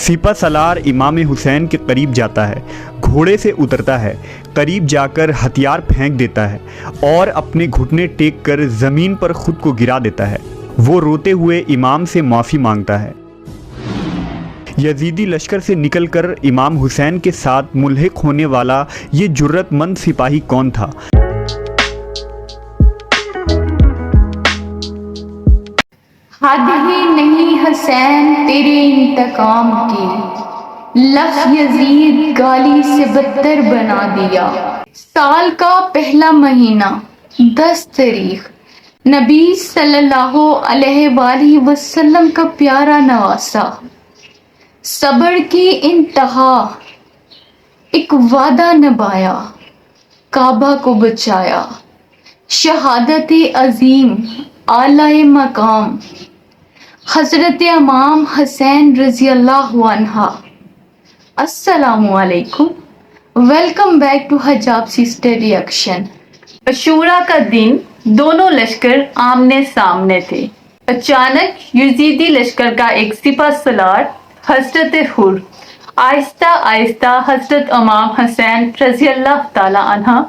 सिपा सालार इमाम हुसैन के करीब जाता है, घोड़े से उतरता है, करीब जाकर हथियार फेंक देता है और अपने घुटने टेक कर ज़मीन पर खुद को गिरा देता है। वो रोते हुए इमाम से माफ़ी मांगता है। यजीदी लश्कर से निकलकर इमाम हुसैन के साथ मुल्हिक होने वाला ये जुर्रतमंद सिपाही कौन था? हद ही नहीं हुसैन तेरे इंतकाम की, लफ यजीद गाली से बदतर बना दिया। साल का पहला महीना 10 तारीख, नबी सल्लल्लाहु अलैहि वसल्लम का प्यारा नवासा, सब्र की इंतहा, एक वादा निभाया, काबा को बचाया, शहादत अजीम आलाए मकाम हज़रत इमाम हुसैन रज़ी अल्लाहु अन्हा। अस्सलामु अलैकुम, वेलकम बैक टू हजाब सिस्टर रिएक्शन। अशूरा का दिन दोनों लश्कर आमने सामने थे। अचानक यजीदी लश्कर का एक सिपा सलार हज़रत हुर आहिस्ता आहिस्ता हज़रत इमाम हुसैन रज़ी अल्लाह ताला अन्हा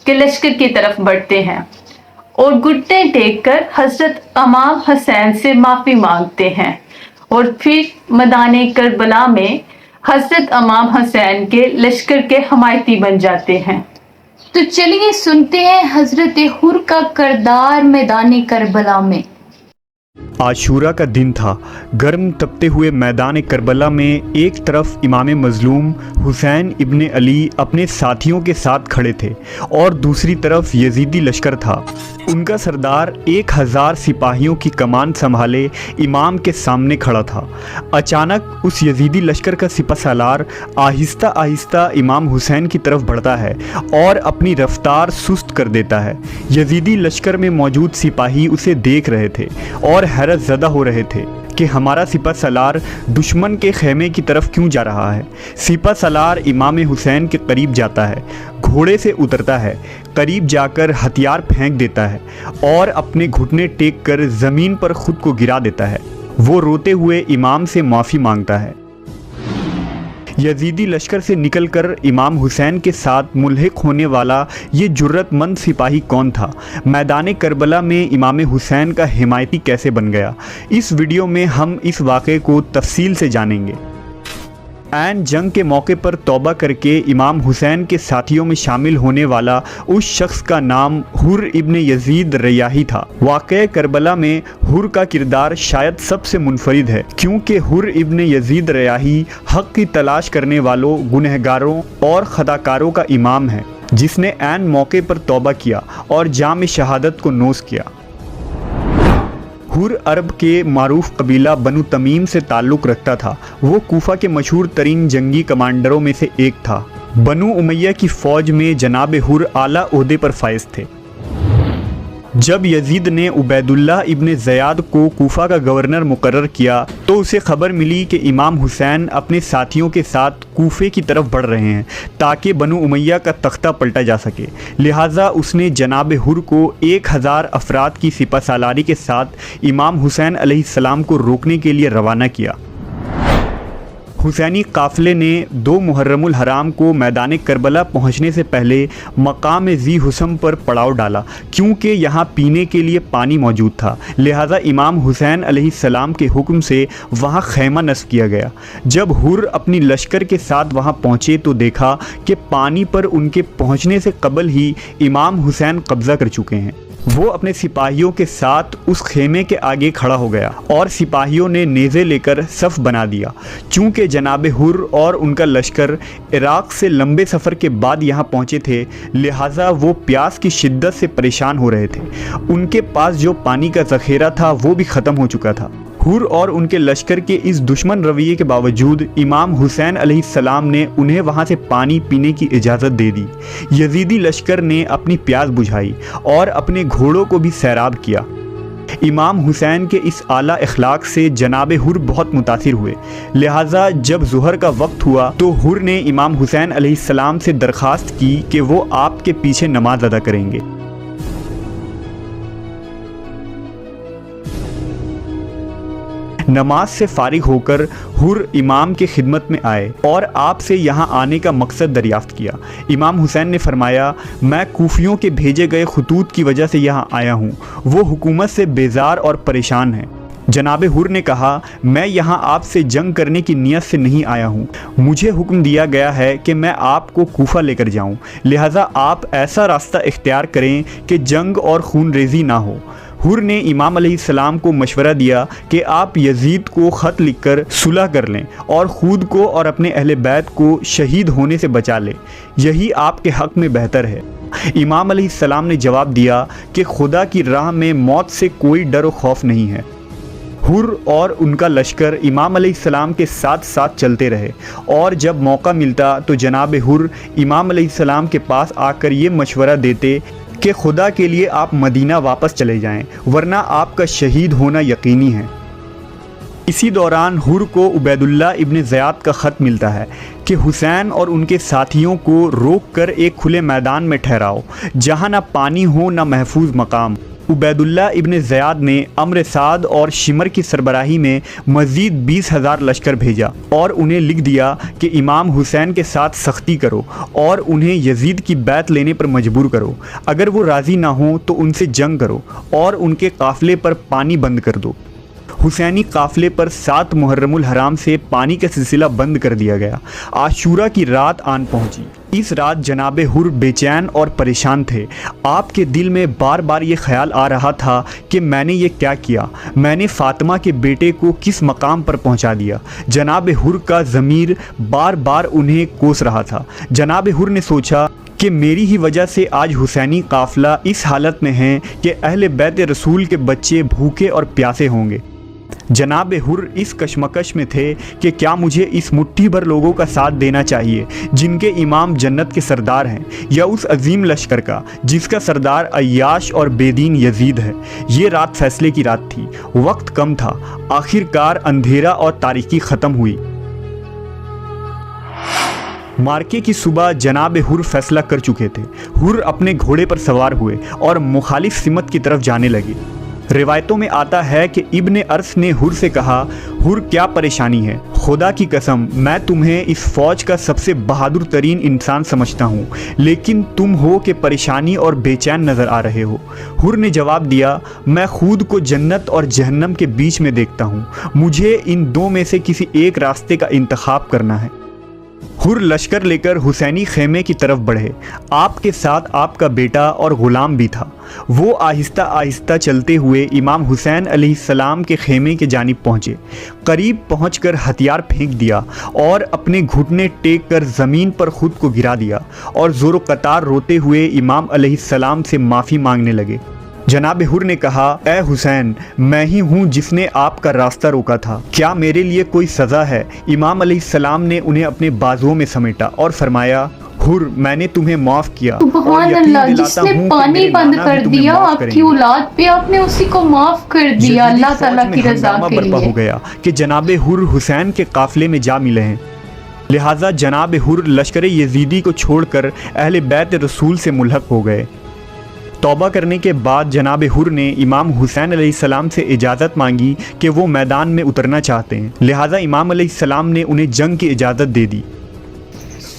के लश्कर की तरफ बढ़ते हैं और घुटने टेक कर हज़रत इमाम हुसैन से माफ़ी मांगते हैं और फिर मैदान करबला में हज़रत इमाम हुसैन के लश्कर के हमायती बन जाते हैं। तो चलिए सुनते हैं हज़रत हुर का किरदार मैदान करबला में। आशूरा का दिन था। गर्म तपते हुए मैदान करबला में एक तरफ इमाम मज़लूम हुसैन इब्ने अली अपने साथियों के साथ खड़े थे और दूसरी तरफ यजीदी लश्कर था। उनका सरदार 1000 सिपाहियों की कमान संभाले इमाम के सामने खड़ा था। अचानक उस यजीदी लश्कर का सिपा सालार आहिस्ता आहिस्ता इमाम हुसैन की तरफ बढ़ता है और अपनी रफ्तार सुस्त कर देता है। यजीदी लश्कर में मौजूद सिपाही उसे देख रहे थे और हैरत ज़दा हो रहे थे कि हमारा सिपा सालार दुश्मन के खेमे की तरफ क्यों जा रहा है। सिपा सालार इमाम हुसैन के करीब जाता है, घोड़े से उतरता है, करीब जाकर हथियार फेंक देता है और अपने घुटने टेक कर ज़मीन पर खुद को गिरा देता है। वो रोते हुए इमाम से माफ़ी मांगता है। यजीदी लश्कर से निकलकर इमाम हुसैन के साथ मुल्हिक होने वाला ये जुर्रतमंद सिपाही कौन था? मैदान करबला में इमाम हुसैन का हिमायती कैसे बन गया? इस वीडियो में हम इस वाक़े को तफसील से जानेंगे। ऐन जंग के मौके पर तौबा करके इमाम हुसैन के साथियों में शामिल होने वाला उस शख्स का नाम हुर इब्ने यजीद रयाही था। वाक़या करबला में हुर का किरदार शायद सबसे मुनफरिद है, क्योंकि हुर इब्ने यजीद रयाही हक़ की तलाश करने वालों, गुनहगारों और खताकारों का इमाम है, जिसने ऐन मौके पर तौबा किया और जाम शहादत को नोश किया। हुर अरब के मारूफ कबीला बनु तमीम से ताल्लुक़ रखता था। वो कूफा के मशहूर तरीन जंगी कमांडरों में से एक था। बनु उमैया की फ़ौज में जनाब हुर आला ओहदे पर फाइज थे। जब यजीद ने उबैदुल्लाह इब्ने ज़याद को कूफा का गवर्नर मुकर्रर किया तो उसे खबर मिली कि इमाम हुसैन अपने साथियों के साथ कूफे की तरफ बढ़ रहे हैं ताकि बनु उमैया का तख्ता पलटा जा सके। लिहाजा उसने जनाब हुर को 1000 अफराद की सिपा सालारी के साथ इमाम हुसैन अलैहिस्सलाम को रोकने के लिए रवाना किया। हुसैनी काफ़िले ने 2 मुहर्रमुल हराम को मैदान करबला पहुंचने से पहले मकाम ज़ी हुसम पर पड़ाव डाला, क्योंकि यहाँ पीने के लिए पानी मौजूद था। लिहाजा इमाम हुसैन अलैहिस्सलाम के हुक्म से वहाँ खैमा नस्ब किया गया। जब हुर अपनी लश्कर के साथ वहाँ पहुँचे तो देखा कि पानी पर उनके पहुँचने से कबल ही इमाम हुसैन कब्ज़ा कर चुके हैं। वो अपने सिपाहियों के साथ उस खेमे के आगे खड़ा हो गया और सिपाहियों ने नेज़े लेकर सफ़ बना दिया। चूँकि जनाब हुर और उनका लश्कर इराक़ से लंबे सफ़र के बाद यहाँ पहुँचे थे, लिहाजा वो प्यास की शिद्दत से परेशान हो रहे थे। उनके पास जो पानी का ज़ख़ीरा था वो भी ख़त्म हो चुका था। हुर और उनके लश्कर के इस दुश्मन रवैये के बावजूद इमाम हुसैन अलैहिस्सलाम ने उन्हें वहाँ से पानी पीने की इजाज़त दे दी। यजीदी लश्कर ने अपनी प्यास बुझाई और अपने घोड़ों को भी सैराब किया। इमाम हुसैन के इस आला अखलाक से जनाब हुर बहुत मुतासिर हुए। लिहाजा जब ज़ुहर का वक्त हुआ तो हुर ने इमाम हुसैन अलैहिस्सलाम से दरख्वास्त की कि वो आपके पीछे नमाज अदा करेंगे। नमाज से फारिग होकर हुर इमाम के खिदमत में आए और आपसे यहाँ आने का मकसद दरियाफ्त किया। इमाम हुसैन ने फरमाया, मैं कूफियों के भेजे गए खतूत की वजह से यहाँ आया हूँ, वो हुकूमत से बेजार और परेशान हैं। जनाब हुर ने कहा, मैं यहाँ आपसे जंग करने की नीयत से नहीं आया हूँ, मुझे हुक्म दिया गया है कि मैं आपको कूफा लेकर जाऊँ, लिहाजा आप ऐसा रास्ता इख्तियार करें कि जंग और खून रेजी ना हो। हुर ने इमाम अलैहिस्सलाम को मशवरा दिया कि आप यजीद को ख़त लिखकर सुलह कर लें और ख़ुद को और अपने अहले बैत को शहीद होने से बचा लें, यही आपके हक़ में बेहतर है। इमाम अलैहिस्सलाम ने जवाब दिया कि खुदा की राह में मौत से कोई डर व खौफ नहीं है। हुर और उनका लश्कर इमाम अलैहिस्सलाम के साथ साथ चलते रहे और जब मौका मिलता तो जनाब हुर इमाम अलैहिस्सलाम के पास आकर ये मशवरा देते कि खुदा के लिए आप मदीना वापस चले जाएं, वरना आपका शहीद होना यकीनी है। इसी दौरान हुर को उबैदुल्लाह इब्न ज़ियाद का ख़त मिलता है कि हुसैन और उनके साथियों को रोक कर एक खुले मैदान में ठहराओ जहाँ ना पानी हो ना महफूज मकाम। उबैदुल्लाह इब्न ज़ियाद ने अम्र साद और शिमर की सरबराही में मज़ीद 20,000 लश्कर भेजा और उन्हें लिख दिया कि इमाम हुसैन के साथ सख्ती करो और उन्हें यजीद की बैत लेने पर मजबूर करो। अगर वो राज़ी ना हो तो उनसे जंग करो और उनके काफ़िले पर पानी बंद कर दो। हुसैनी काफ़िले पर 7 मुहर्रमुल हराम से पानी का सिलसिला बंद कर दिया गया। आशूरा की रात आन पहुंची। इस रात जनाब हुर बेचैन और परेशान थे। आपके दिल में बार बार ये ख्याल आ रहा था कि मैंने ये क्या किया, मैंने फ़ातिमा के बेटे को किस मकाम पर पहुंचा दिया। जनाब हुर का ज़मीर बार बार उन्हें कोस रहा था। जनाब हुर ने सोचा कि मेरी ही वजह से आज हुसैनी काफ़िला इस हालत में है कि अहले बैत रसूल के बच्चे भूखे और प्यासे होंगे। जनाब हुर इस कशमकश में थे कि क्या मुझे इस मुट्ठी भर लोगों का साथ देना चाहिए जिनके इमाम जन्नत के सरदार हैं, या उस अजीम लश्कर का जिसका सरदार अय्याश और बेदीन यजीद है। ये रात फैसले की रात थी। वक्त कम था। आखिरकार अंधेरा और तारीकी ख़त्म हुई। मार्के की सुबह जनाब हुर फैसला कर चुके थे। हुर अपने घोड़े पर सवार हुए और मुखालिफ सिमत की तरफ जाने लगे। रिवायतों में आता है कि इब्ने अर्स ने हुर से कहा, हुर क्या परेशानी है, खुदा की कसम मैं तुम्हें इस फ़ौज का सबसे बहादुर तरीन इंसान समझता हूँ, लेकिन तुम हो कि परेशानी और बेचैन नज़र आ रहे हो। हुर ने जवाब दिया, मैं खुद को जन्नत और जहन्नम के बीच में देखता हूँ, मुझे इन दो में से किसी एक रास्ते का इंतखाब करना है। हुर लश्कर लेकर हुसैनी खेमे की तरफ बढ़े। आपके साथ आपका बेटा और ग़ुलाम भी था। वो आहिस्ता आहिस्ता चलते हुए इमाम हुसैन अलैहिस्सलाम के खेमे के जानिब पहुँचे। करीब पहुंचकर हथियार फेंक दिया और अपने घुटने टेक कर ज़मीन पर ख़ुद को गिरा दिया और ज़ोर कतार रोते हुए इमाम अलैहिस्सलाम से माफ़ी मांगने लगे। जनाब हुर ने कहा, ए हुसैन, मैं ही हूँ जिसने आपका रास्ता रोका था, क्या मेरे लिए कोई सज़ा है? इमाम अलैहिस्सलाम ने उन्हें अपने बाजुओं में समेटा और फरमाया, हुर, मैंने तुम्हें माफ़ किया। सुभान अल्लाह, जिसने पानी बंद कर दिया आपकी औलाद पे, आपने उसी को माफ़ कर दिया अल्लाह ताला की रज़ा के लिए। हो गया कि जनाब हुर हुसैन के काफ़िले में जा मिले हैं। लिहाजा जनाब हुर लश्कर यजीदी को छोड़कर अहले बैत रसूल से मुल्हक हो गए। तौबा करने के बाद जनाब हुर ने इमाम हुसैन अलैहिस्सलाम से इजाज़त मांगी कि वो मैदान में उतरना चाहते हैं। लिहाजा इमाम अलैहिस्सलाम ने उन्हें जंग की इजाज़त दे दी।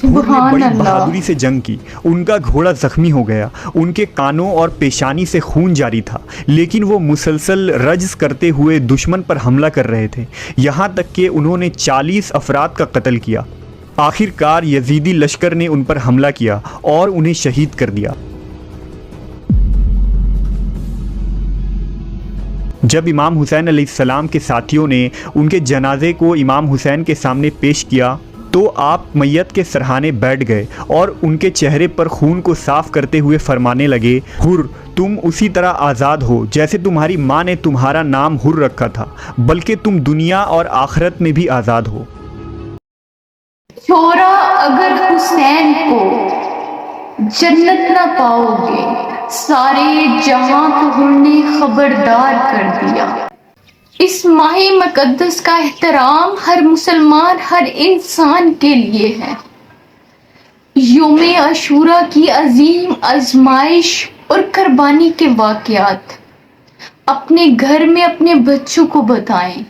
हुर ने बड़ी बहादुरी से जंग की। उनका घोड़ा ज़ख्मी हो गया, उनके कानों और पेशानी से खून जारी था, लेकिन वो मुसलसल रज्स करते हुए दुश्मन पर हमला कर रहे थे, यहाँ तक कि उन्होंने 40 अफराद का कत्ल किया। आखिरकार यजीदी लश्कर ने उन पर हमला किया और उन्हें शहीद कर दिया। जब इमाम हुसैन अलैहिस्सलाम के साथियों ने उनके जनाजे को इमाम हुसैन के सामने पेश किया तो आप मैयत के सरहाने बैठ गए और उनके चेहरे पर खून को साफ करते हुए फरमाने लगे, हुर, तुम उसी तरह आज़ाद हो जैसे तुम्हारी माँ ने तुम्हारा नाम हुर रखा था, बल्कि तुम दुनिया और आखिरत में भी आज़ाद हो। छोरा, अगर हुसैन को जन्नत ना पाओगे, सारे जहां को हुर ने खबरदार कर दिया। इस माही मुकद्दस का एहतराम हर मुसलमान, हर इंसान के लिए है। योमे आशूरा की अजीम आजमाइश और कुर्बानी के वाक़यात अपने घर में अपने बच्चों को बताएं।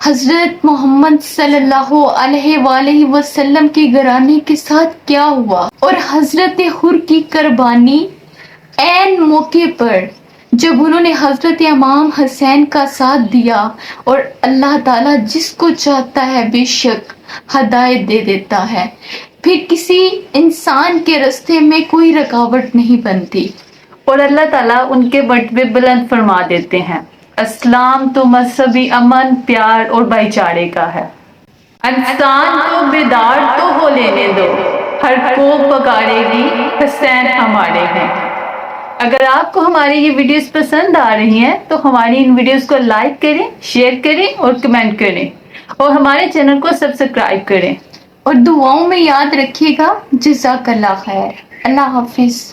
हजरत मोहम्मद सल्लल्लाहु अलैहि वसल्लम के घराने के साथ क्या हुआ और हजरत हुर की कुर्बानी ऐन मौके पर जब उन्होंने हजरत इमाम हुसैन का साथ दिया और अल्लाह ताला जिसको चाहता है बेशक हदायत दे देता है, फिर किसी इंसान के रास्ते में कोई रुकावट नहीं बनती और अल्लाह ताला उनके बटवे बुलंद फरमा देते हैं। इस्लाम तो मजहबी अमन, प्यार और भाईचारे का है। इंसान को बेदार तो हो लेने दो, हर को पकारेगी हुसैन हमारे हैं। अगर आपको हमारी ये वीडियोस पसंद आ रही हैं तो हमारी इन वीडियोस को लाइक करें, शेयर करें और कमेंट करें और हमारे चैनल को सब्सक्राइब करें और दुआओं में याद रखिएगा। जज़ाकल्लाह खैर। अल्लाह हाफिज।